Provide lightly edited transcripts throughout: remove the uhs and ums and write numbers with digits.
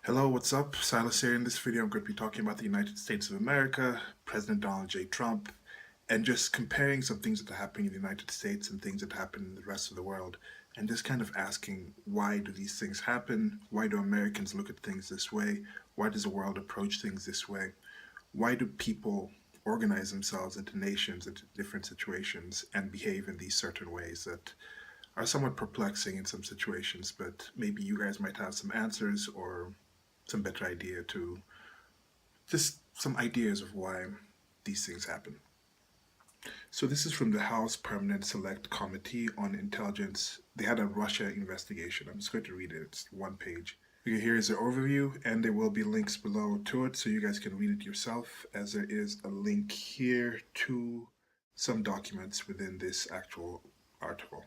Hello, what's up? Silas here. In this video, I'm going to be talking about the United States of America, President Donald J. Trump, and just comparing some things that are happening in the United States and things that happen in the rest of the world, and just kind of asking, why do these things happen? Why do Americans look at things this way? Why does the world approach things this way? Why do people organize themselves into nations, into different situations, and behave in these certain ways that are somewhat perplexing in some situations, but maybe you guys might have some answers or some better idea to just some ideas of why these things happen. So this is from the House Permanent Select Committee on Intelligence. They had a Russia investigation. I'm just going to read it. It's one page. Okay, here is the overview, and there will be links below to it so you guys can read it yourself, as there is a link here to some documents within this actual article.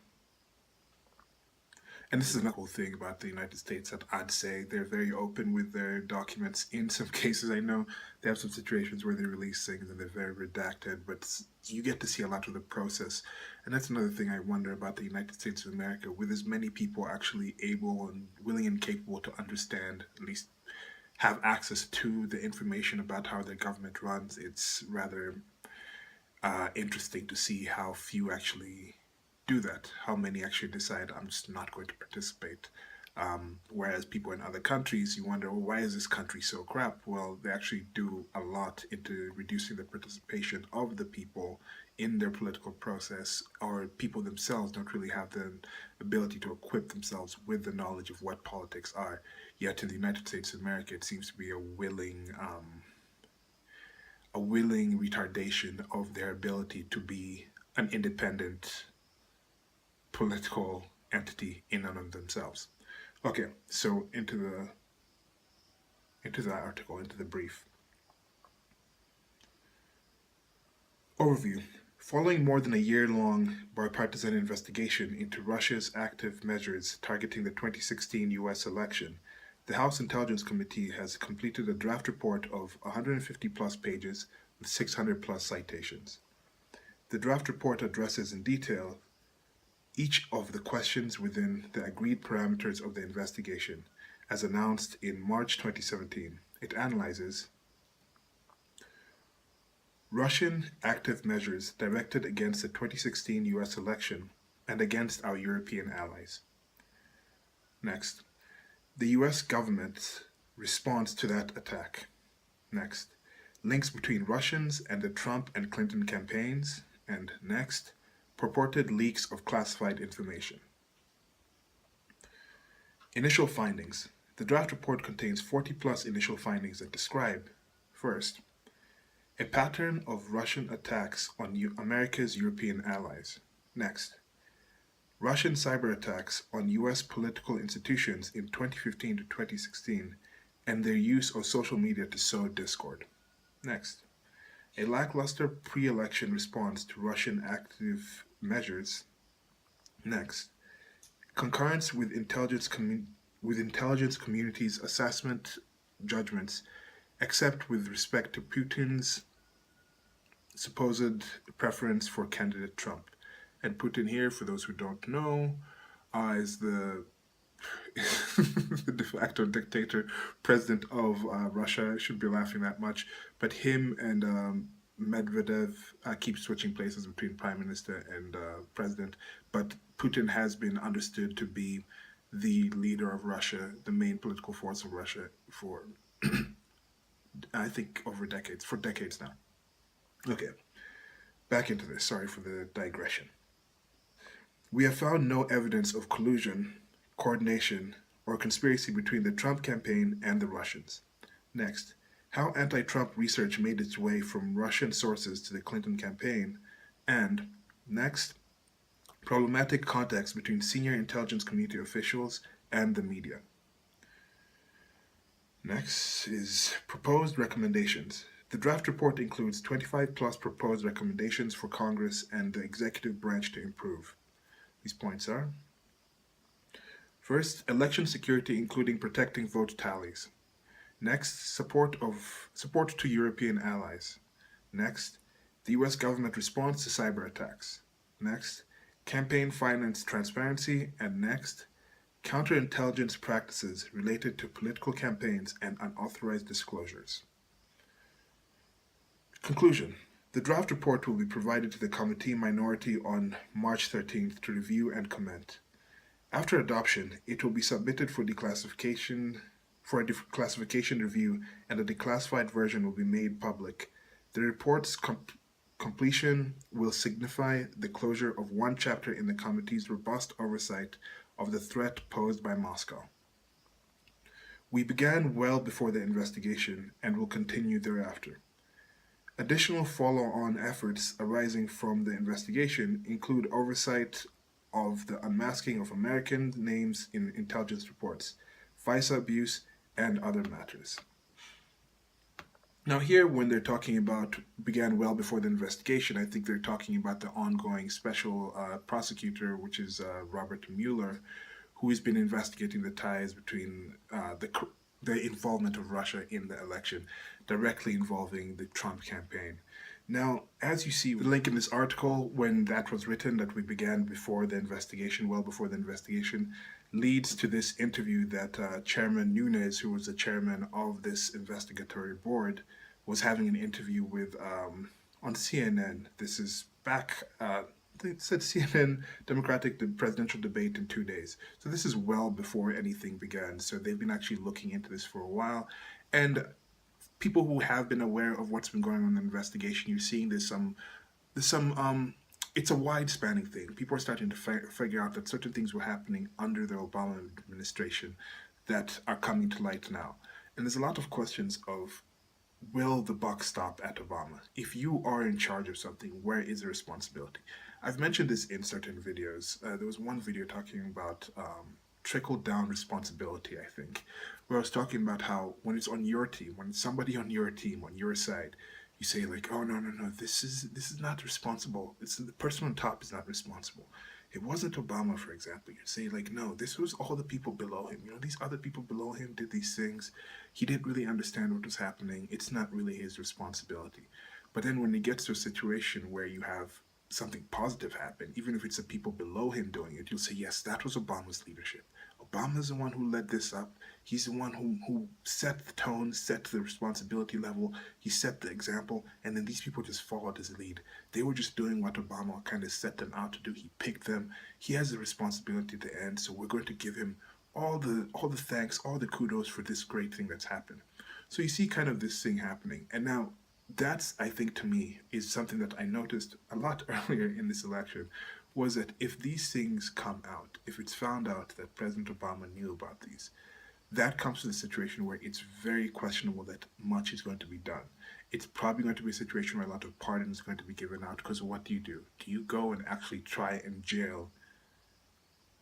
And this is another cool thing about the United States that I'd say they're very open with their documents. In some cases, I know they have some situations where they release things and they're very redacted, but you get to see a lot of the process. And that's another thing I wonder about the United States of America, with as many people actually able and willing and capable to understand, at least have access to the information about how their government runs. It's rather interesting to see how few actually do that, how many actually decide, I'm just not going to participate. Whereas people in other countries, you wonder, well, why is this country so crap? Well, they actually do a lot into reducing the participation of the people in their political process, or people themselves don't really have the ability to equip themselves with the knowledge of what politics are. Yet in the United States of America, it seems to be a willing retardation of their ability to be an independent political entity in and of themselves. Okay, so into the article, into the brief. Overview. Following more than a year-long bipartisan investigation into Russia's active measures targeting the 2016 U.S. election, the House Intelligence Committee has completed a draft report of 150-plus pages with 600-plus citations. The draft report addresses in detail each of the questions within the agreed parameters of the investigation, as announced in March 2017. It analyzes Russian active measures directed against the 2016 US election and against our European allies. Next, the US government's response to that attack. Next, links between Russians and the Trump and Clinton campaigns. And next, purported leaks of classified information. Initial findings. The draft report contains 40-plus initial findings that describe, first, a pattern of Russian attacks on America's European allies. Next, Russian cyber attacks on US political institutions in 2015 to 2016 and their use of social media to sow discord. Next, a lackluster pre-election response to Russian active measures. Next, concurrence with intelligence community's assessment judgments, except with respect to Putin's supposed preference for candidate Trump. And Putin here, for those who don't know, is the the de facto dictator, president of Russia. I shouldn't be laughing that much, but him and Medvedev keep switching places between prime minister and president. But Putin has been understood to be the leader of Russia, the main political force of Russia for, I think, for decades now. Okay, back into this. Sorry for the digression. We have found no evidence of collusion, coordination, or conspiracy between the Trump campaign and the Russians. Next, how anti-Trump research made its way from Russian sources to the Clinton campaign. And next, problematic contacts between senior intelligence community officials and the media. Next is proposed recommendations. The draft report includes 25-plus proposed recommendations for Congress and the executive branch to improve. These points are: first, election security, including protecting vote tallies. Next, support to European allies. Next, the US government response to cyber attacks. Next, campaign finance transparency. And next, counterintelligence practices related to political campaigns and unauthorized disclosures. Conclusion. The draft report will be provided to the committee minority on March 13th to review and comment. After adoption, it will be submitted for declassification for a declassification review, and a declassified version will be made public. The report's completion will signify the closure of one chapter in the committee's robust oversight of the threat posed by Moscow. We began well before the investigation and will continue thereafter. Additional follow-on efforts arising from the investigation include oversight of the unmasking of American names in intelligence reports, FISA abuse, and other matters. Now here, when they're talking about began well before the investigation, I think they're talking about the ongoing special prosecutor, which is Robert Mueller, who has been investigating the ties between the involvement of Russia in the election, directly involving the Trump campaign. Now, as you see, the link in this article, when that was written, that we began before the investigation, well before the investigation, leads to this interview that Chairman Nunes, who was the chairman of this investigatory board, was having an interview with on CNN. This is back, they said CNN Democratic presidential debate in 2 days. So this is well before anything began. So they've been actually looking into this for a while. And people who have been aware of what's been going on in the investigation, you're seeing there's some it's a wide spanning thing. People are starting to figure out that certain things were happening under the Obama administration that are coming to light now. And there's a lot of questions of, will the buck stop at Obama? If you are in charge of something, where is the responsibility? I've mentioned this in certain videos. There was one video talking about trickle-down responsibility, I think, where I was talking about how when it's on your team, when it's somebody on your team, on your side, you say like, oh, no, this is not responsible. It's the person on top is not responsible. It wasn't Obama, for example. You'd say like, no, this was all the people below him. You know, these other people below him did these things. He didn't really understand what was happening. It's not really his responsibility. But then when it gets to a situation where you have something positive happen, even if it's the people below him doing it, you'll say, yes, that was Obama's leadership. Obama's the one who led this up. He's the one who set the tone, set the responsibility level. He set the example, and then these people just followed his lead. They were just doing what Obama kind of set them out to do. He picked them. He has the responsibility to end, so we're going to give him all the thanks, all the kudos for this great thing that's happened. So you see kind of this thing happening. And now that's, I think, to me, is something that I noticed a lot earlier in this election, was that if these things come out, if it's found out that President Obama knew about these, that comes to the situation where it's very questionable that much is going to be done. It's probably going to be a situation where a lot of pardons are going to be given out, because what do? Do you go and actually try and jail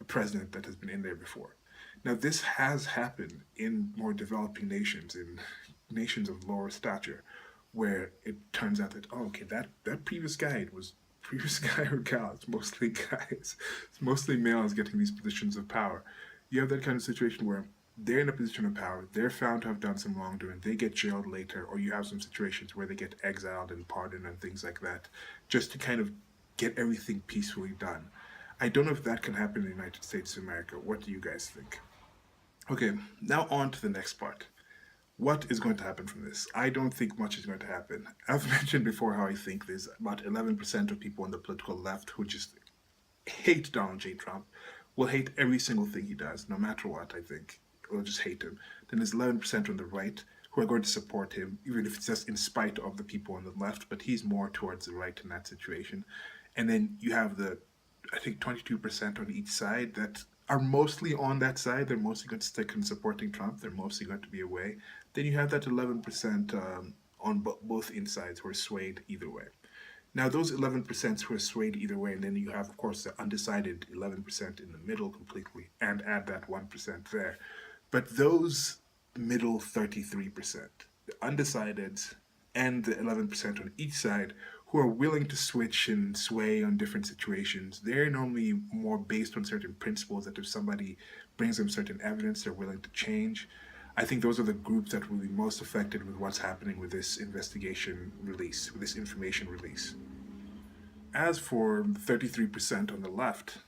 a president that has been in there before? Now, this has happened in more developing nations, in nations of lower stature, where it turns out that, oh, okay, that previous guy or gal, it's mostly guys, it's mostly males getting these positions of power. You have that kind of situation where they're in a position of power, they're found to have done some wrongdoing, they get jailed later, or you have some situations where they get exiled and pardoned and things like that, just to kind of get everything peacefully done. I don't know if that can happen in the United States of America. What do you guys think? Okay, now on to the next part. What is going to happen from this? I don't think much is going to happen. I've mentioned before how I think there's about 11% of people on the political left who just hate Donald J. Trump, will hate every single thing he does, no matter what, I think. Will just hate him. Then there's 11% on the right who are going to support him, even if it's just in spite of the people on the left, but he's more towards the right in that situation. And then you have I think 22% on each side that are mostly on that side. They're mostly going to stick in supporting Trump. They're mostly going to be away. Then you have that 11% on both insides who are swayed either way. Now, those 11% who are swayed either way, and then you have, of course, the undecided 11% in the middle completely, and add that 1% there. But those middle 33%, the undecideds and the 11% on each side, who are willing to switch and sway on different situations, they're normally more based on certain principles that if somebody brings them certain evidence, they're willing to change. I think those are the groups that will be most affected with what's happening with this investigation release, with this information release. As for the 33% on the left,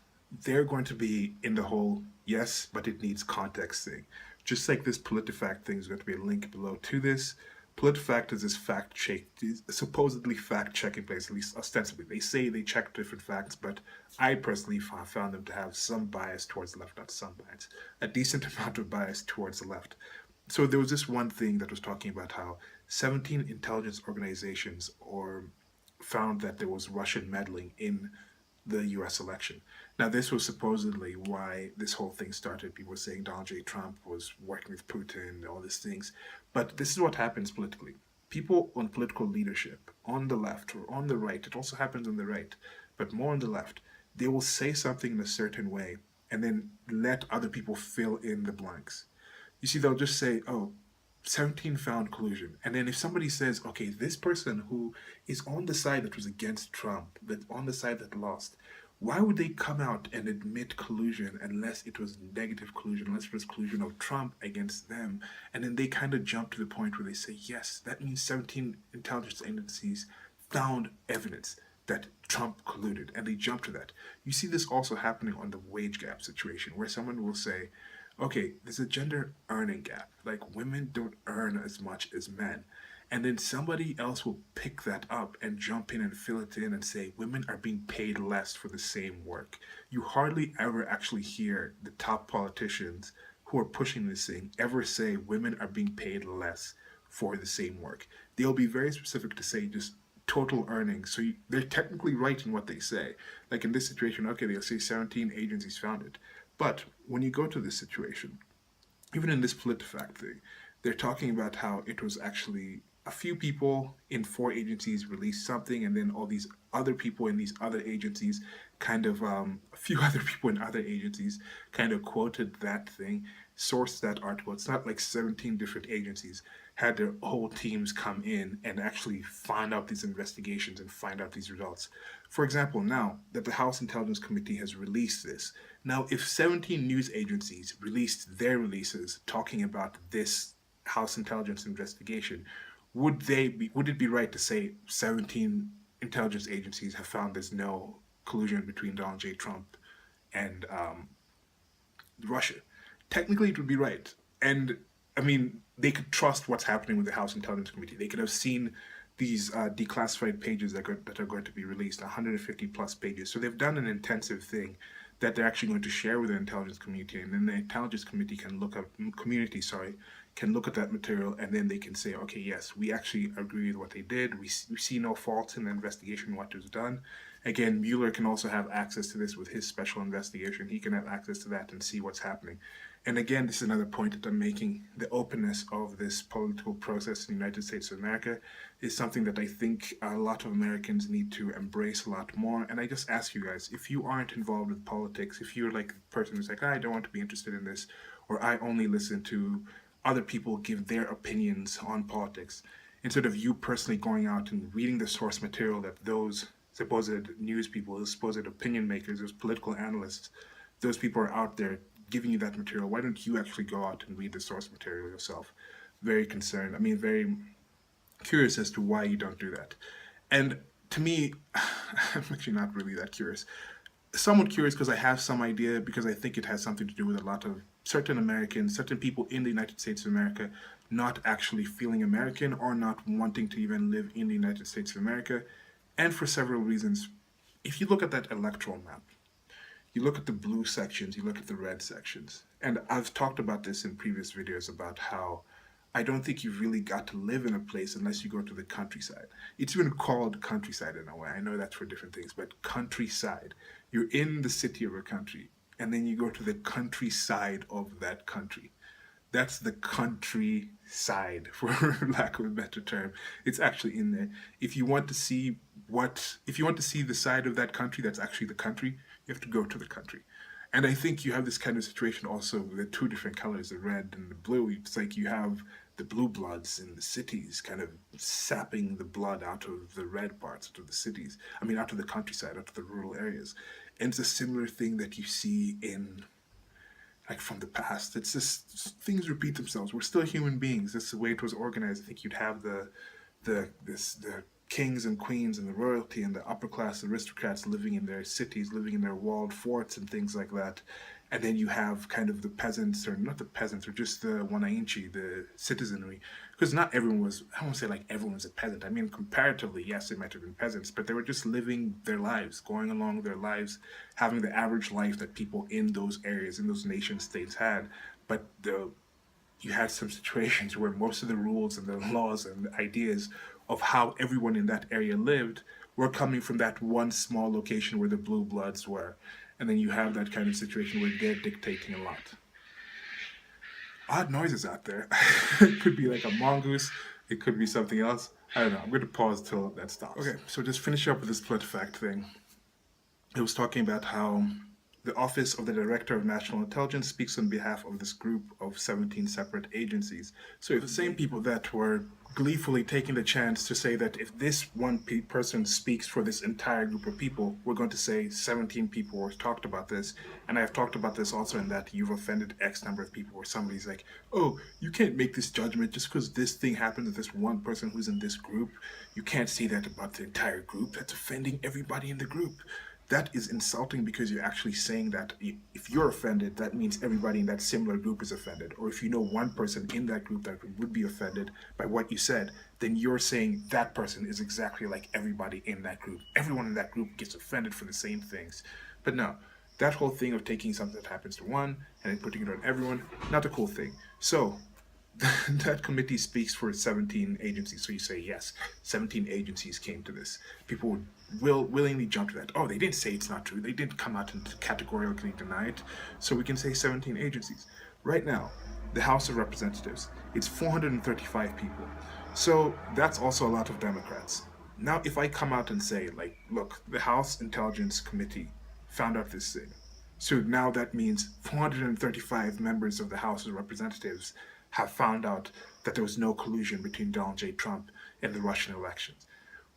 they're going to be in the hole Yes, but it needs context thing. Just like this PolitiFact thing is going to be a link below to this. PolitiFact is this fact check, supposedly fact checking place, at least ostensibly. They say they check different facts, but I personally found them to have some bias towards the left, not some bias, a decent amount of bias towards the left. So there was this one thing that was talking about how 17 intelligence organizations or found that there was Russian meddling in the US election. Now, this was supposedly why this whole thing started. People were saying Donald J. Trump was working with Putin, all these things. But this is what happens politically. People on political leadership, on the left or on the right, it also happens on the right, but more on the left, they will say something in a certain way and then let other people fill in the blanks. You see, they'll just say, oh, 17 found collusion. And then if somebody says, okay, this person who is on the side that was against Trump, that on the side that lost, why would they come out and admit collusion unless it was negative collusion, unless it was collusion of Trump against them? And then they kind of jump to the point where they say, yes, that means 17 intelligence agencies found evidence that Trump colluded, and they jump to that. You see this also happening on the wage gap situation, where someone will say, okay, there's a gender earning gap. Like women don't earn as much as men. And then somebody else will pick that up and jump in and fill it in and say women are being paid less for the same work. You hardly ever actually hear the top politicians who are pushing this thing ever say women are being paid less for the same work. They'll be very specific to say just total earnings. So they're technically right in what they say. Like in this situation, okay, they'll say 17 agencies found it. But when you go to this situation, even in this PolitiFact thing, they're talking about how it was actually a few people in 4 agencies released something, and then all these other people in these other agencies kind of, a few other people in other agencies kind of quoted that thing, sourced that article. It's not like 17 different agencies had their whole teams come in and actually find out these investigations and find out these results. For example, now that the House Intelligence Committee has released this, now if 17 news agencies released their releases talking about this House intelligence investigation, would it be right to say 17 intelligence agencies have found there's no collusion between Donald J. Trump and Russia? Technically, it would be right. And I mean, they could trust what's happening with the House Intelligence Committee. They could have seen these declassified pages that are going to be released, 150 plus pages. So they've done an intensive thing that they're actually going to share with the intelligence community, and then the intelligence committee can look up can look at that material, and then they can say, okay, yes, we actually agree with what they did. We see no faults in the investigation, what was done. Again, Mueller can also have access to this with his special investigation. He can have access to that and see what's happening. And again, this is another point that I'm making. The openness of this political process in the United States of America is something that I think a lot of Americans need to embrace a lot more. And I just ask you guys, if you aren't involved with politics, if you're like the person who's like, I don't want to be interested in this, or I only listen to other people give their opinions on politics, instead of you personally going out and reading the source material that those supposed news people, those supposed opinion makers, those political analysts, those people are out there giving you that material, why don't you actually go out and read the source material yourself? Very concerned. I mean, very curious as to why you don't do that. And to me, I'm actually not really that curious. Somewhat curious because I have some idea, because I think it has something to do with a lot of certain Americans, certain people in the United States of America not actually feeling American or not wanting to even live in the United States of America, and for several reasons. If you look at that electoral map, you look at the blue sections, you look at the red sections, and I've talked about this in previous videos about how I don't think you've really got to live in a place unless you go to the countryside. It's even called countryside in a way. I know that's for different things, but countryside. You're in the city of a country, and then you go to the countryside of that country. That's the countryside, for lack of a better term. It's actually in there. If you want to see the side of that country that's actually the country, you have to go to the country. And I think you have this kind of situation also with the 2 different colors, the red and the blue. It's like you have the blue bloods in the cities kind of sapping the blood out of the red parts, out of the cities. I mean, out of the countryside, out of the rural areas. And it's a similar thing that you see in, like, from the past. It's just, things repeat themselves. We're still human beings. That's the way it was organized. I think you'd have the kings and queens and the royalty and the upper class aristocrats living in their cities, living in their walled forts and things like that. And then you have kind of the peasants, or not the peasants, or just the Wananchi, the citizenry. Because not everyone was, I won't say like everyone was a peasant. I mean, comparatively, yes, they might have been peasants, but they were just living their lives, going along their lives, having the average life that people in those areas, in those nation states had. But you had some situations where most of the rules and the laws and the ideas of how everyone in that area lived were coming from that one small location where the blue bloods were. And then you have that kind of situation where they're dictating a lot. Odd noises out there. It could be like a mongoose, it could be something else. I don't know. I'm going to pause till that stops. Okay, so just finish up with this PolitiFact thing. It was talking about how the Office of the Director of National Intelligence speaks on behalf of this group of 17 separate agencies. So if the same people that were gleefully taking the chance to say that if this one person speaks for this entire group of people, we're going to say 17 people were talked about this. And I've talked about this also in that you've offended X number of people, where somebody's like, oh, you can't make this judgment just because this thing happened to this one person who's in this group. You can't say that about the entire group. That's offending everybody in the group. That is insulting, because you're actually saying that if you're offended, that means everybody in that similar group is offended. Or if you know one person in that group that would be offended by what you said, then you're saying that person is exactly like everybody in that group. Everyone in that group gets offended for the same things. But no, that whole thing of taking something that happens to one and then putting it on everyone, not a cool thing. So that committee speaks for 17 agencies. So you say, yes, 17 agencies came to this. People would willingly jump to that. Oh, they didn't say it's not true. They didn't come out and categorically deny it. So we can say 17 agencies. Right now, the House of Representatives, it's 435 people. So that's also a lot of Democrats. Now, if I come out and say, like, look, the House Intelligence Committee found out this thing. So now that means 435 members of the House of Representatives have found out that there was no collusion between Donald J. Trump and the Russian elections.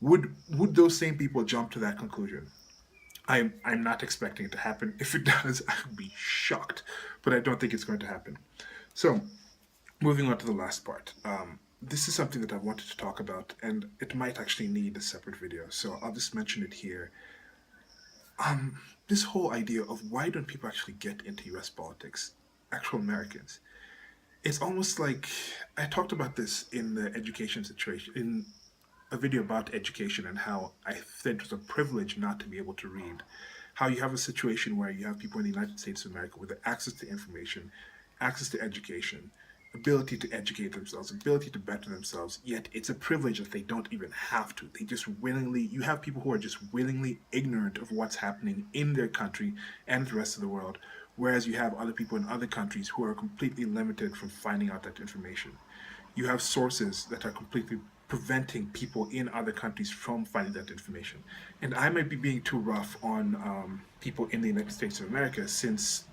Would those same people jump to that conclusion? I'm not expecting it to happen. If it does, I would be shocked. But I don't think it's going to happen. So, moving on to the last part. This is something that I wanted to talk about, and it might actually need a separate video. So I'll just mention it here. This whole idea of why don't people actually get into U.S. politics, actual Americans. It's almost like I talked about this in the education situation, in a video about education, and how I said it was a privilege not to be able to read. How you have a situation where you have people in the United States of America with access to information, access to education, ability to educate themselves, ability to better themselves, yet it's a privilege that they don't even have to. They just willingly, you have people who are just willingly ignorant of what's happening in their country and the rest of the world, whereas you have other people in other countries who are completely limited from finding out that information. You have sources that are completely preventing people in other countries from finding that information. And I might be being too rough on people in the United States of America, since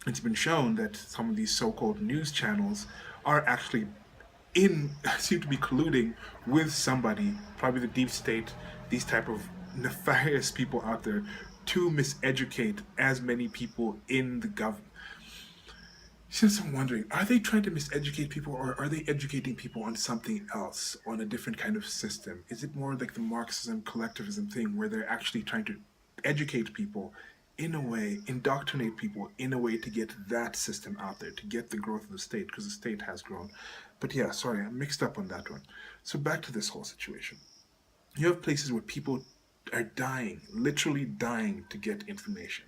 it's been shown that some of these so-called news channels are actually seem to be colluding with somebody, probably the deep state, these type of nefarious people out there, to miseducate as many people in the government. Since I'm wondering, are they trying to miseducate people, or are they educating people on something else, on a different kind of system? Is it more like the Marxism, collectivism thing, where they're actually trying to educate people in a way, indoctrinate people in a way to get that system out there, to get the growth of the state, because the state has grown. But yeah, sorry, I'm mixed up on that one. So back to this whole situation. You have places where people are dying, literally dying to get information,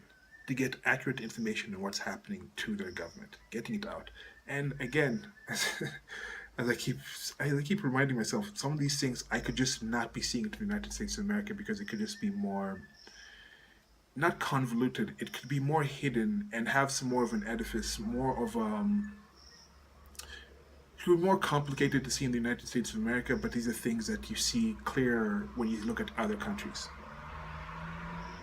to get accurate information on what's happening to their government, getting it out. And again, as I keep reminding myself, some of these things I could just not be seeing it in the United States of America, because it could just be more, not convoluted, it could be more hidden and have some more of an edifice, more of it would be more complicated to see in the United States of America, but these are things that you see clearer when you look at other countries.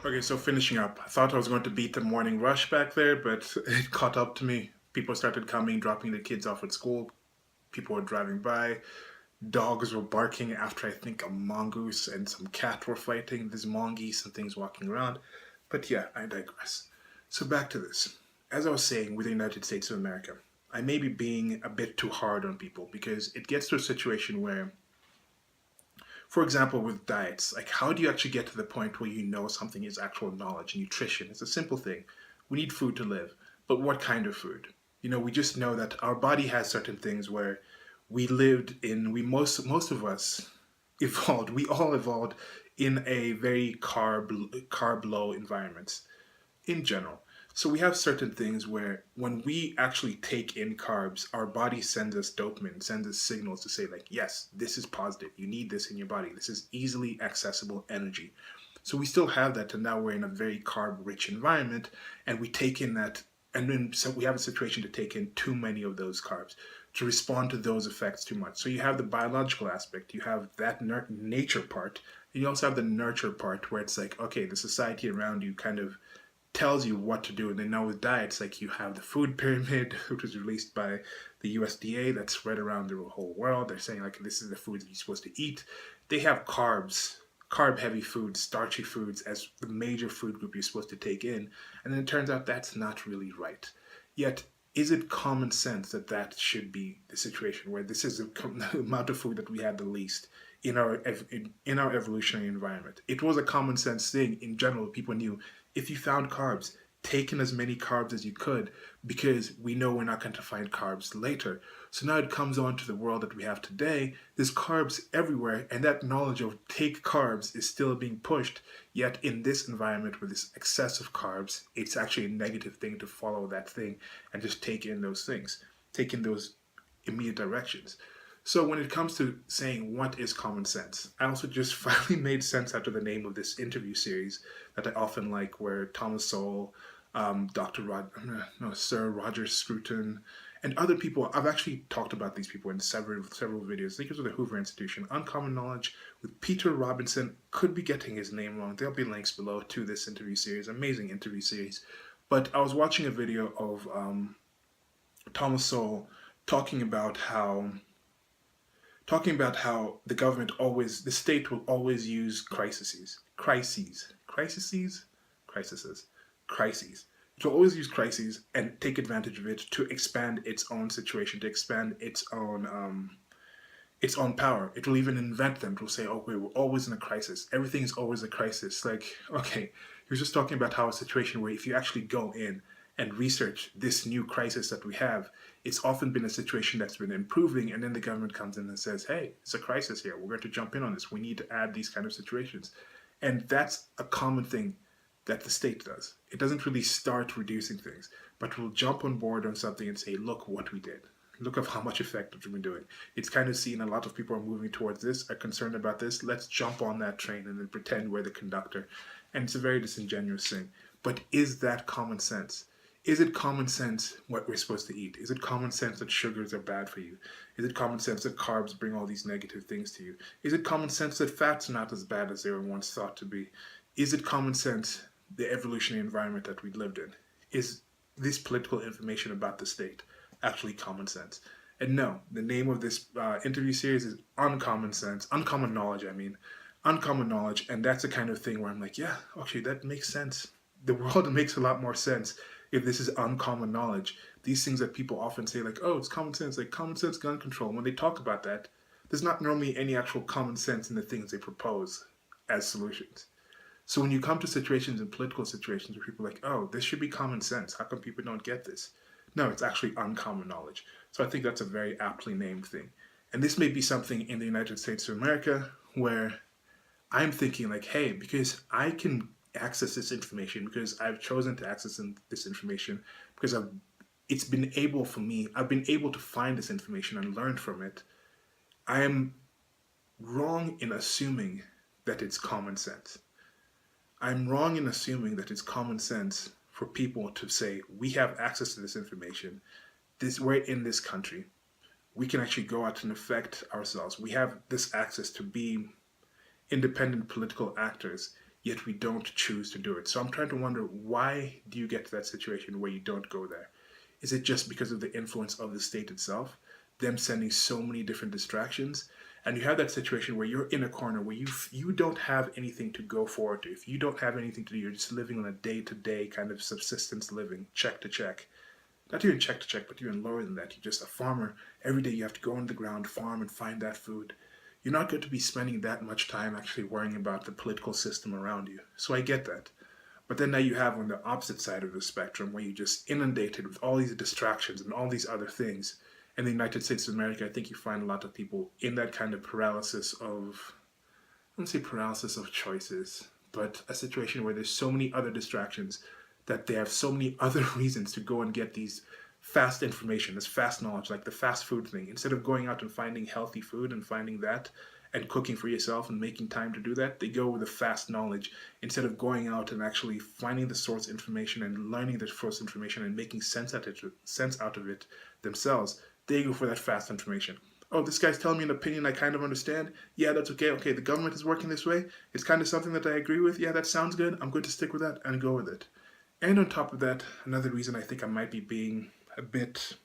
Okay, so finishing up, I thought I was going to beat the morning rush back there, but it caught up to me. People started coming, dropping their kids off at school. People were driving by. Dogs were barking after, I think, a mongoose and some cat were fighting. There's mongoose and things walking around. But yeah, I digress. So back to this. As I was saying, with the United States of America, I may be being a bit too hard on people, because it gets to a situation where, for example, with diets, like, how do you actually get to the point where you know something is actual knowledge? Nutrition is a simple thing. We need food to live. But what kind of food? We just know that our body has certain things where we lived in, most of us evolved, we all evolved in a very carb low environments in general. So we have certain things where when we actually take in carbs, our body sends us dopamine, sends us signals to say like, yes, this is positive. You need this in your body. This is easily accessible energy. So we still have that, and now we're in a very carb-rich environment, and we take in that, and then so we have a situation to take in too many of those carbs to respond to those effects too much. So you have the biological aspect, you have that nature part, and you also have the nurture part where it's like, okay, the society around you kind of tells you what to do. And then now with diets, like you have the food pyramid, which was released by the USDA, that's spread around the whole world. They're saying like this is the foods you're supposed to eat. They have carb heavy foods, starchy foods as the major food group you're supposed to take in. And then it turns out that's not really right. Yet, is it common sense that that should be the situation where this is the amount of food that we had the least in our evolutionary environment? It was a common sense thing in general. People knew if you found carbs, take in as many carbs as you could because we know we're not going to find carbs later. So now it comes on to the world that we have today. There's carbs everywhere, and that knowledge of take carbs is still being pushed. Yet in this environment with this excessive carbs, it's actually a negative thing to follow that thing and just take in those things, take in those immediate directions. So when it comes to saying what is common sense, I also just finally made sense after the name of this interview series that I often like, where Thomas Sowell, Sir Roger Scruton, and other people. I've actually talked about these people in several videos. I think it was with the Hoover Institution. Uncommon Knowledge with Peter Robinson. Could be getting his name wrong. There'll be links below to this interview series. Amazing interview series. But I was watching a video of Thomas Sowell talking about how the state will always use crises. It will always use crises and take advantage of it to expand its own situation, to expand its own power. It will even invent them. It will say, "Okay, we're always in a crisis. Everything is always a crisis." Like, okay, he was just talking about how a situation where if you actually go in and research this new crisis that we have, it's often been a situation that's been improving, and then the government comes in and says, hey, it's a crisis here. We're going to jump in on this. We need to add these kind of situations. And that's a common thing that the state does. It doesn't really start reducing things, but will jump on board on something and say, look what we did. Look at how much effect we've been doing. It's kind of seen a lot of people are moving towards this, are concerned about this. Let's jump on that train and then pretend we're the conductor. And it's a very disingenuous thing. But is that common sense? Is it common sense what we're supposed to eat? Is it common sense that sugars are bad for you? Is it common sense that carbs bring all these negative things to you? Is it common sense that fats are not as bad as they were once thought to be? Is it common sense the evolutionary environment that we lived in? Is this political information about the state actually common sense? And no, the name of this interview series is Uncommon Sense, Uncommon Knowledge, Uncommon Knowledge, and that's the kind of thing where I'm like, yeah, actually that makes sense. The world makes a lot more sense if this is uncommon knowledge. These things that people often say like, oh, it's common sense, like common sense gun control. When they talk about that, there's not normally any actual common sense in the things they propose as solutions. So when you come to situations and political situations where people are like, oh, this should be common sense. How come people don't get this? No, it's actually uncommon knowledge. So I think that's a very aptly named thing. And this may be something in the United States of America where I'm thinking like, hey, because I can access this information, because I've chosen to access this information, because it's been able for me, I've been able to find this information and learn from it. I am wrong in assuming that it's common sense. I'm wrong in assuming that it's common sense for people to say, we have access to this information, we're in this country, we can actually go out and affect ourselves. We have this access to be independent political actors, yet we don't choose to do it. So I'm trying to wonder, why do you get to that situation where you don't go there? Is it just because of the influence of the state itself, them sending so many different distractions? And you have that situation where you're in a corner where you don't have anything to go forward to. If you don't have anything to do, you're just living on a day-to-day kind of subsistence living, check to check. Not even check to check, but even lower than that. You're just a farmer. Every day you have to go on the ground, farm, and find that food. You're not going to be spending that much time actually worrying about the political system around you. So I get that. But then now you have on the opposite side of the spectrum where you're just inundated with all these distractions and all these other things. In the United States of America, I think you find a lot of people in that kind of paralysis of, I don't say paralysis of choices, but a situation where there's so many other distractions that they have so many other reasons to go and get these fast information, this fast knowledge, like the fast food thing. Instead of going out and finding healthy food and finding that and cooking for yourself and making time to do that, they go with the fast knowledge instead of going out and actually finding the source information and learning the source information and making sense out of it themselves. They go for that fast information. Oh, this guy's telling me an opinion I kind of understand. Yeah, that's okay. Okay, the government is working this way. It's kind of something that I agree with. Yeah, that sounds good. I'm going to stick with that and go with it. And on top of that, another reason I think I might be being a bit,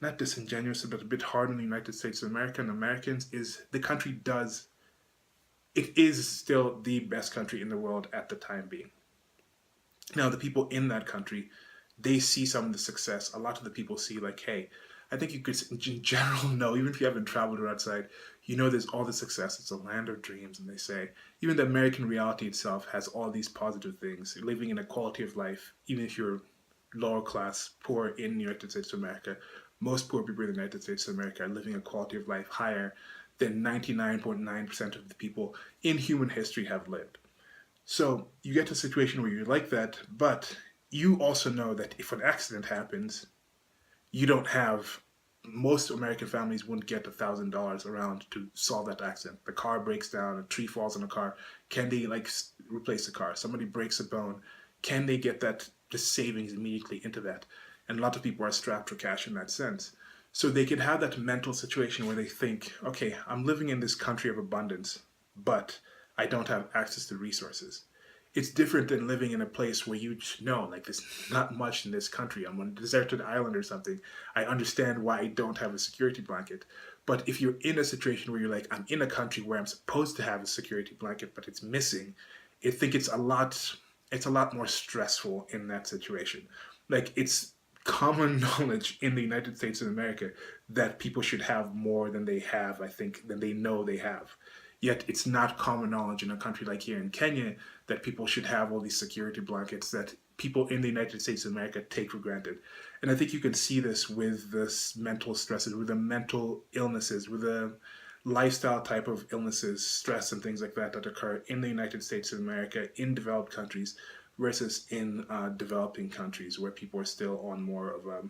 not disingenuous, but a bit hard on the United States of America and Americans is the country does, it is still the best country in the world at the time being. Now, the people in that country, they see some of the success. A lot of the people see like, hey, I think you could in general know, even if you haven't traveled or outside, you know there's all the success. It's a land of dreams. And they say, even the American reality itself has all these positive things. You're living in a quality of life, even if you're lower class, poor in the United States of America. Most poor people in the United States of America are living a quality of life higher than 99.9% of the people in human history have lived. So you get to a situation where you're like that, but you also know that if an accident happens, you don't have, most American families wouldn't get $1,000 around to solve that accident. The car breaks down, a tree falls on the car. Can they replace the car? Somebody breaks a bone. Can they get that, the savings immediately into that? And a lot of people are strapped for cash in that sense. So they can have that mental situation where they think, okay, I'm living in this country of abundance, but I don't have access to resources. It's different than living in a place where you know, like, there's not much in this country. I'm on a deserted island or something. I understand why I don't have a security blanket. But if you're in a situation where you're like, I'm in a country where I'm supposed to have a security blanket, but it's missing, I think it's a lot more stressful in that situation. Like, it's common knowledge in the United States of America that people should have more than they have, I think, than they know they have. Yet it's not common knowledge in a country like here in Kenya that people should have all these security blankets that people in the United States of America take for granted. And I think you can see this with the mental stresses, with the mental illnesses, with the lifestyle type of illnesses, stress and things like that that occur in the United States of America, in developed countries, versus in developing countries where people are still on more of a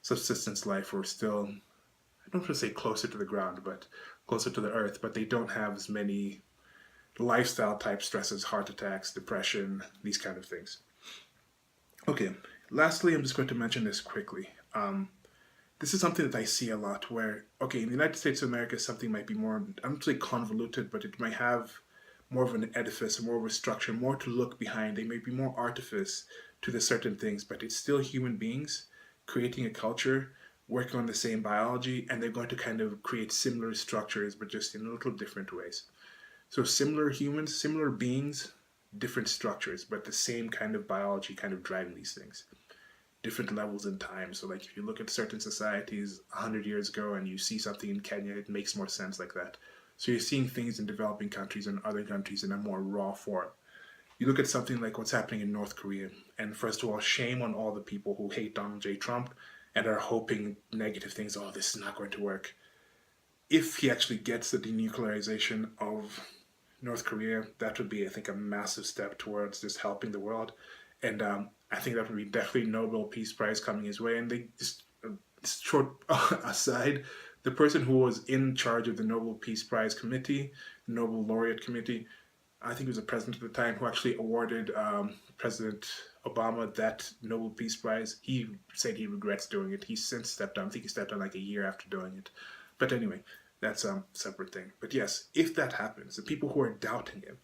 subsistence life, or still, I don't want to say closer to the ground, but closer to the earth, but they don't have as many lifestyle type stresses, heart attacks, depression, these kind of things. Okay, lastly, I'm just going to mention this quickly. This is something that I see a lot where, okay, in the United States of America, something might be more, I don't say convoluted, but it might have more of an edifice, more of a structure, more to look behind. They may be more artifice to the certain things, but it's still human beings creating a culture, working on the same biology, and they're going to kind of create similar structures, but just in a little different ways. So similar humans, similar beings, different structures, but the same kind of biology kind of driving these things. Different levels in time. So like if you look at certain societies 100 years ago and you see something in Kenya, it makes more sense like that. So you're seeing things in developing countries and other countries in a more raw form. You look at something like what's happening in North Korea, and first of all, shame on all the people who hate Donald J. Trump and are hoping negative things. Oh, this is not going to work. If he actually gets the denuclearization of North Korea, that would be, I think, a massive step towards just helping the world. And I think that would be definitely Nobel Peace Prize coming his way. And they just, short aside, the person who was in charge of the Nobel Peace Prize Committee, the Nobel Laureate Committee, I think he was the president at the time, who actually awarded President Obama that Nobel Peace Prize. He said he regrets doing it. He's since stepped down. I think he stepped down like a year after doing it. But anyway, that's a separate thing. But yes, if that happens, the people who are doubting him,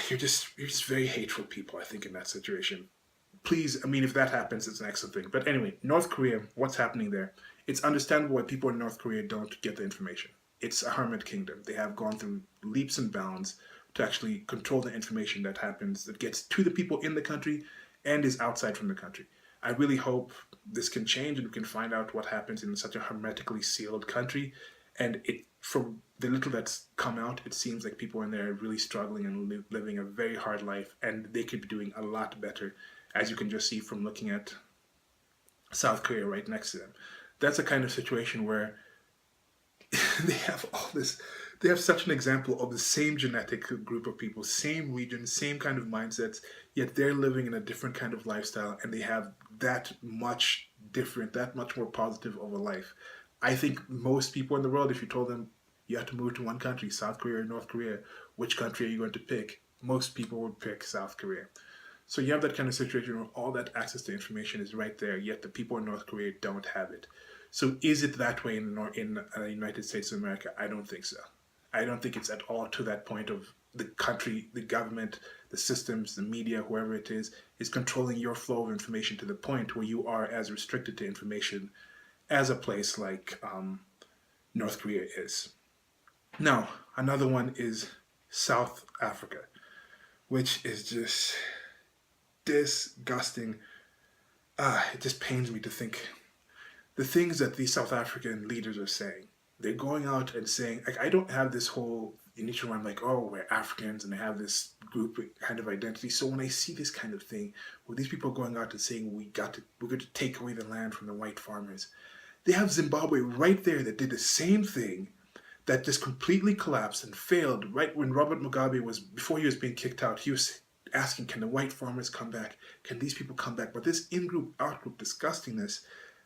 you're just very hateful people, I think, in that situation. Please, I mean, if that happens, it's an excellent thing. But anyway, North Korea, what's happening there? It's understandable why people in North Korea don't get the information. It's a hermit kingdom. They have gone through leaps and bounds to actually control the information that happens, that gets to the people in the country and is outside from the country. I really hope this can change and we can find out what happens in such a hermetically sealed country And from the little that's come out, it seems like people in there are really struggling and living a very hard life, and they could be doing a lot better, as you can just see from looking at South Korea right next to them. That's a kind of situation where they have all this, they have such an example of the same genetic group of people, same region, same kind of mindsets, yet they're living in a different kind of lifestyle, and they have that much different, that much more positive of a life. I think most people in the world, if you told them you have to move to one country, South Korea or North Korea, which country are you going to pick? Most people would pick South Korea. So you have that kind of situation where all that access to information is right there, yet the people in North Korea don't have it. So is it that way in United States of America? I don't think so. I don't think it's at all to that point of the country, the government, the systems, the media, whoever it is controlling your flow of information to the point where you are as restricted to information as a place like North Korea is. Now, another one is South Africa, which is just disgusting. It just pains me to think the things that these South African leaders are saying. They're going out and saying, like, I don't have this whole initial one, like, oh, we're Africans and they have this group kind of identity. So when I see this kind of thing, where these people going out and saying we're going to take away the land from the white farmers, they have Zimbabwe right there that did the same thing, that just completely collapsed and failed right when Robert Mugabe was, before he was being kicked out, he was asking, can the white farmers come back? Can these people come back? But this in-group, out-group disgustingness,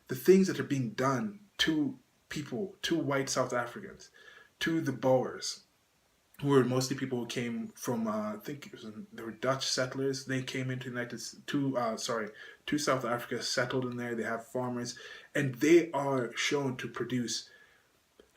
the things that are being done to people, to white South Africans, to the Boers, who were mostly people who came from, I think it was, they were Dutch settlers. They came into to South Africa, settled in there. They have farmers, and they are shown to produce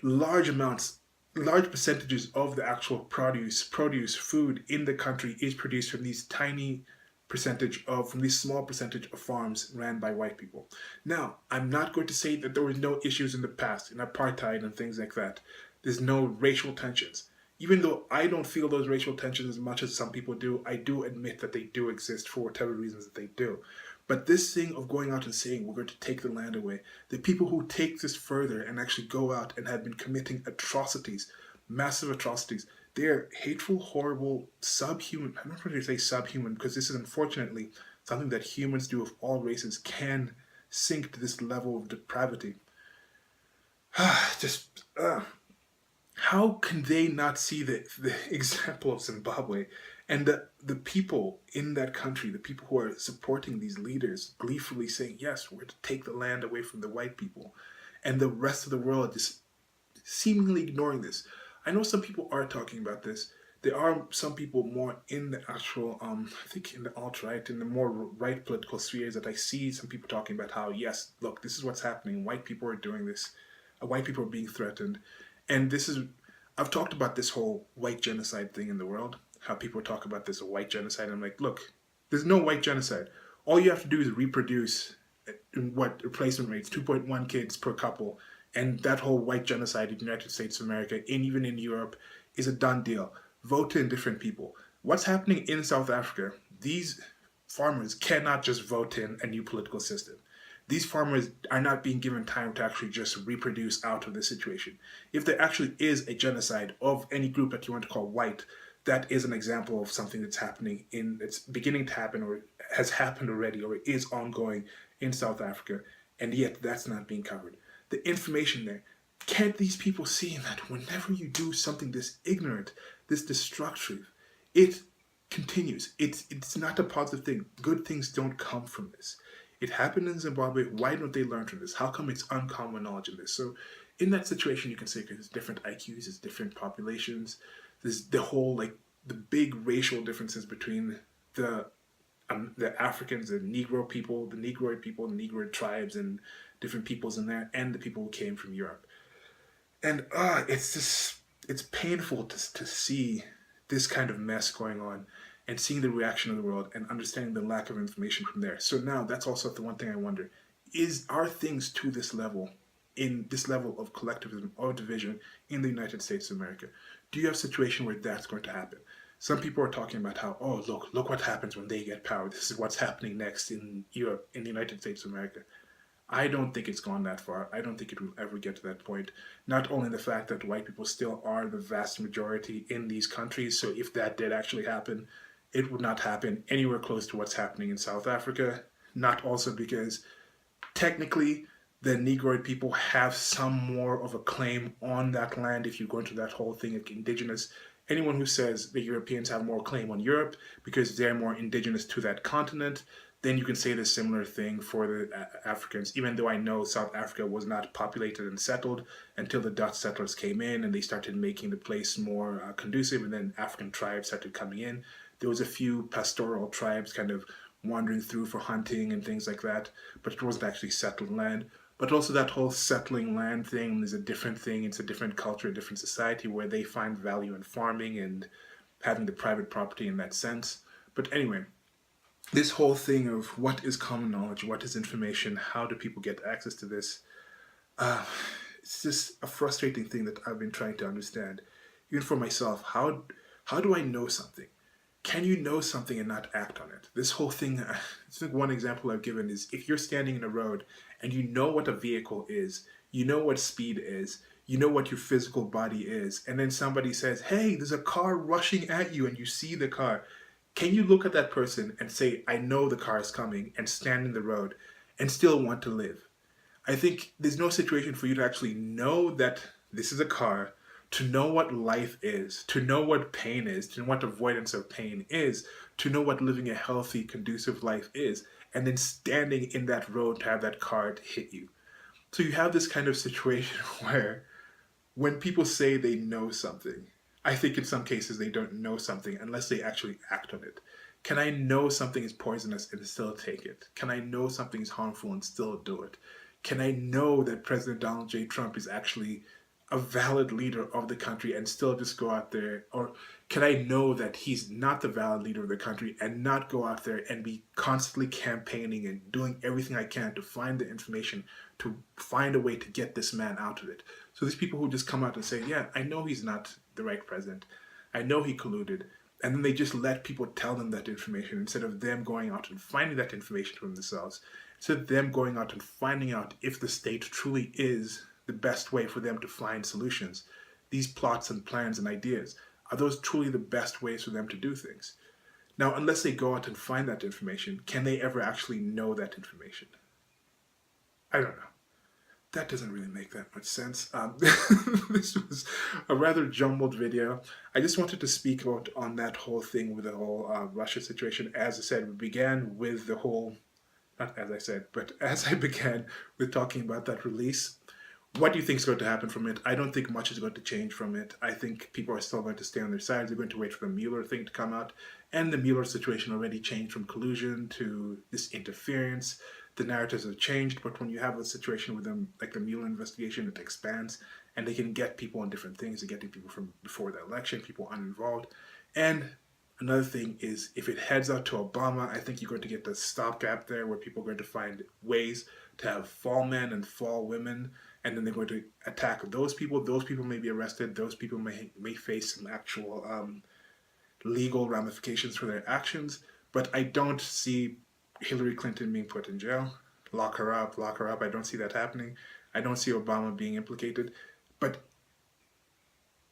large amounts, large percentages of the actual produce food in the country is produced from these from these small percentage of farms ran by white people. Now, I'm not going to say that there were no issues in the past, in apartheid and things like that. There's no racial tensions. Even though I don't feel those racial tensions as much as some people do, I do admit that they do exist for whatever reasons that they do. But this thing of going out and saying we're going to take the land away, the people who take this further and actually go out and have been committing atrocities, massive atrocities, they're hateful, horrible, subhuman. I'm not ready to say subhuman because this is unfortunately something that humans do of all races can sink to this level of depravity. How can they not see the example of Zimbabwe and the people in that country, the people who are supporting these leaders, gleefully saying, yes, we're to take the land away from the white people, and the rest of the world just seemingly ignoring this. I know some people are talking about this. There are some people more in the actual, I think in the alt-right, in the more right political spheres that I see some people talking about how, yes, look, this is what's happening. White people are doing this. White people are being threatened. And I've talked about this whole white genocide thing in the world, how people talk about this white genocide. I'm like, look, there's no white genocide. All you have to do is reproduce replacement rates, 2.1 kids per couple, and that whole white genocide in the United States of America, and even in Europe, is a done deal. Vote in different people. What's happening in South Africa, these farmers cannot just vote in a new political system. These farmers are not being given time to actually just reproduce out of this situation. If there actually is a genocide of any group that you want to call white, that is an example of something that's happening it's beginning to happen, or has happened already, or is ongoing in South Africa, and yet that's not being covered. The information there, can't these people see that whenever you do something this ignorant, this destructive, it continues. It's not a positive thing. Good things don't come from this. It happened in Zimbabwe. Why don't they learn from this? How come it's uncommon knowledge in this? So in that situation, you can say there's different IQs, there's different populations, there's the whole, like, the big racial differences between the Africans, the Negro people, the Negroid people, the Negroid tribes, and different peoples in there, and the people who came from Europe. And it's painful to see this kind of mess going on, and seeing the reaction of the world and understanding the lack of information from there. So now that's also the one thing I wonder, are things to this level, in this level of collectivism or division in the United States of America? Do you have a situation where that's going to happen? Some people are talking about how, oh, look what happens when they get power. This is what's happening next in Europe, in the United States of America. I don't think it's gone that far. I don't think it will ever get to that point. Not only the fact that white people still are the vast majority in these countries, so if that did actually happen, it would not happen anywhere close to what's happening in South Africa. Not also because technically the Negroid people have some more of a claim on that land if you go into that whole thing like indigenous. Anyone who says the Europeans have more claim on Europe because they're more indigenous to that continent, then you can say the similar thing for the Africans, even though I know South Africa was not populated and settled until the Dutch settlers came in and they started making the place more conducive, and then African tribes started coming in. There was a few pastoral tribes kind of wandering through for hunting and things like that, but it wasn't actually settled land. But also that whole settling land thing is a different thing. It's a different culture, a different society where they find value in farming and having the private property in that sense. But anyway, this whole thing of what is common knowledge, what is information, how do people get access to this, uh, it's just a frustrating thing that I've been trying to understand. Even for myself, how do I know something? Can you know something and not act on it? This whole thing, I think one example I've given is if you're standing in a road and you know what a vehicle is, you know what speed is, you know what your physical body is, and then somebody says, hey, there's a car rushing at you, and you see the car. Can you look at that person and say, I know the car is coming, and stand in the road and still want to live? I think there's no situation for you to actually know that this is a car, to know what life is, to know what pain is, to know what avoidance of pain is, to know what living a healthy, conducive life is, and then standing in that road to have that car to hit you. So you have this kind of situation where when people say they know something, I think in some cases they don't know something unless they actually act on it. Can I know something is poisonous and still take it? Can I know something is harmful and still do it? Can I know that President Donald J. Trump is actually a valid leader of the country and still just go out there? Or can I know that he's not the valid leader of the country and not go out there and be constantly campaigning and doing everything I can to find the information, to find a way to get this man out of it? So these people who just come out and say, yeah, I know he's not the right president. I know he colluded. And then they just let people tell them that information instead of them going out and finding that information for themselves. Instead of them going out and finding out if the state truly is the best way for them to find solutions. These plots and plans and ideas, are those truly the best ways for them to do things? Now, unless they go out and find that information, can they ever actually know that information? I don't know. That doesn't really make that much sense. This was a rather jumbled video. I just wanted to speak about on that whole thing with the whole Russia situation. As I said, we began with the whole, not as I said, but as I began with talking about that release. What do you think is going to happen from it? I don't think much is going to change from it. I think people are still going to stay on their sides. They're going to wait for the Mueller thing to come out. And the Mueller situation already changed from collusion to this interference. The narratives have changed, but when you have a situation with them, like the Mueller investigation, it expands, and they can get people on different things. They're getting people from before the election, people uninvolved. And another thing is, if it heads out to Obama, I think you're going to get the stopgap there where people are going to find ways to have fall men and fall women, and then they're going to attack those people. Those people may be arrested. Those people may face some actual legal ramifications for their actions. But I don't see Hillary Clinton being put in jail. Lock her up, lock her up. I don't see that happening. I don't see Obama being implicated. But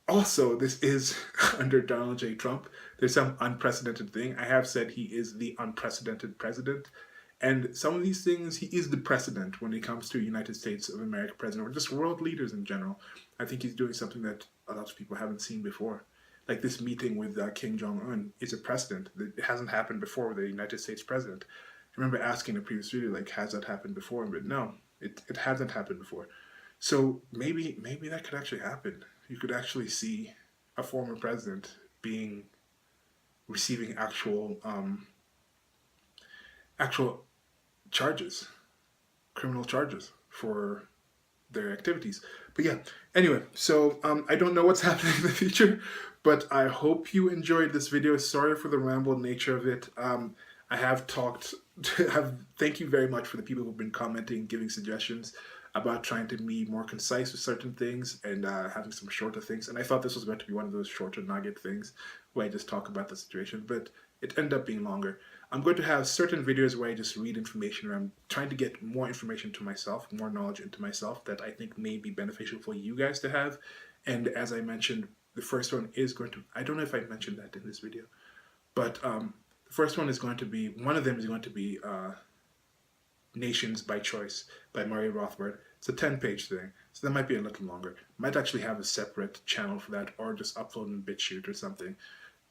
also, this is under Donald J. Trump. There's some unprecedented thing. I have said he is the unprecedented president. And some of these things, he is the precedent when it comes to United States of America president, or just world leaders in general. I think he's doing something that a lot of people haven't seen before. Like this meeting with Kim Jong-un is a precedent. It hasn't happened before with the United States president. I remember asking in a previous video, like, has that happened before? But no, it hasn't happened before. So maybe that could actually happen. You could actually see a former president receiving actual charges, criminal charges for their activities. But yeah, anyway, so I don't know what's happening in the future, but I hope you enjoyed this video. Sorry for the rambled nature of it. I have talked, thank you very much for the people who've been commenting, giving suggestions about trying to be more concise with certain things and having some shorter things. And I thought this was going to be one of those shorter nugget things where I just talk about the situation, but it ended up being longer. I'm going to have certain videos where I just read information, or I'm trying to get more information to myself, more knowledge into myself that I think may be beneficial for you guys to have. And as I mentioned, the first one is going to, I don't know if I mentioned that in this video, but the first one is going to be, one of them is going to be Nations by Choice by Murray Rothbard. It's a 10-page thing, so that might be a little longer. Might actually have a separate channel for that, or just upload in BitChute or something.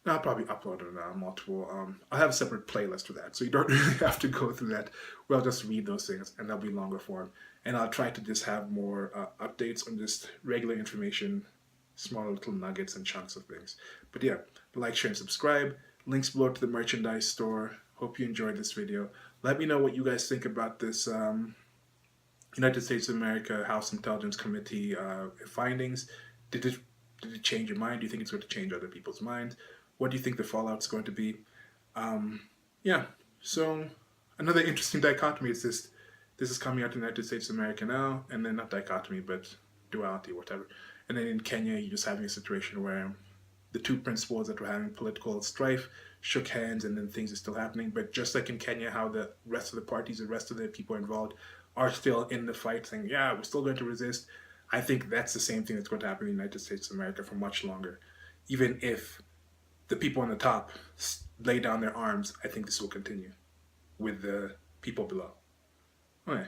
No, I'll probably upload it multiple. I'll have a separate playlist for that, so you don't really have to go through that. Where I'll just read those things, and they'll be longer form. And I'll try to just have more updates on just regular information, small little nuggets and chunks of things. But yeah, like, share, and subscribe. Links below to the merchandise store. Hope you enjoyed this video. Let me know what you guys think about this United States of America House Intelligence Committee findings. Did it change your mind? Do you think it's going to change other people's minds? What do you think the fallout's going to be? Yeah, so another interesting dichotomy is this is coming out in the United States of America now, and then not dichotomy, but duality, whatever. And then in Kenya, you're just having a situation where the two principals that were having political strife shook hands, and then things are still happening. But just like in Kenya, how the rest of the parties, the rest of the people involved are still in the fight saying, yeah, we're still going to resist. I think that's the same thing that's going to happen in the United States of America for much longer. Even if the people on the top lay down their arms, I think this will continue with the people below. Okay.